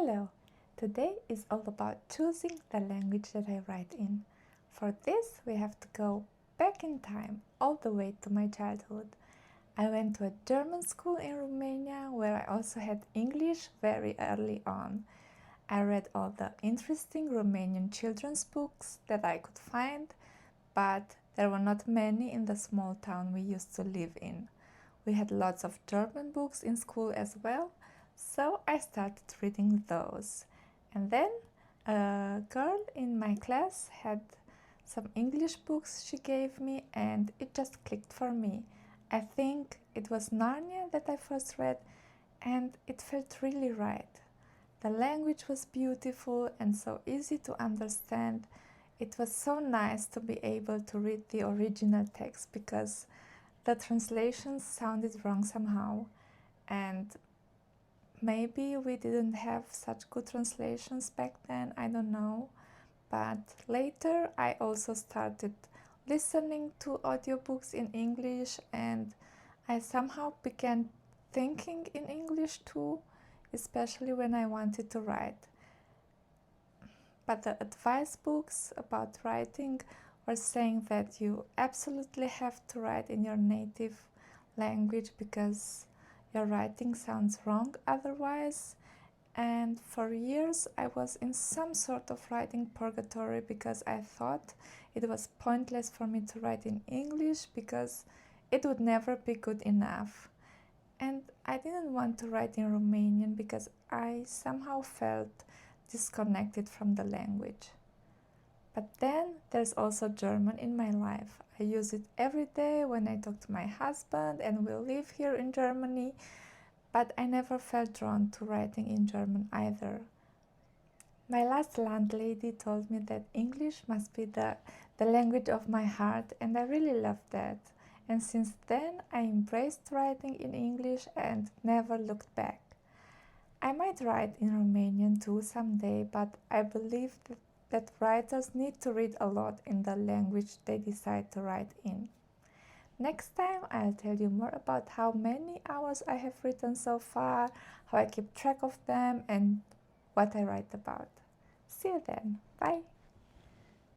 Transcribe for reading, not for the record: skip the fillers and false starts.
Hello! Today is all about choosing the language that I write in. For this, we have to go back in time, all the way to my childhood. I went to a German school in Romania where I also had English very early on. I read all the interesting Romanian children's books that I could find, but there were not many in the small town we used to live in. We had lots of German books in school as well, so I started reading those. And then a girl in my class had some English books she gave me, and it just clicked for me. I think it was Narnia that I first read, and it felt really right. The language was beautiful and so easy to understand. It was so nice to be able to read the original text because the translations sounded wrong somehow, and maybe we didn't have such good translations back then, I don't know. But later I also started listening to audiobooks in English, and I somehow began thinking in English too, especially when I wanted to write. But the advice books about writing were saying that you absolutely have to write in your native language because your writing sounds wrong otherwise. And for years I was in some sort of writing purgatory because I thought it was pointless for me to write in English because it would never be good enough. And I didn't want to write in Romanian because I somehow felt disconnected from the language. But then there's also German in my life. I use it every day when I talk to my husband and we live here in Germany, but I never felt drawn to writing in German either. My last landlady told me that English must be the language of my heart, and I really love that. And since then I embraced writing in English and never looked back. I might write in Romanian too someday, but I believe that writers need to read a lot in the language they decide to write in. Next time I'll tell you more about how many hours I have written so far, how I keep track of them, and what I write about. See you then. Bye!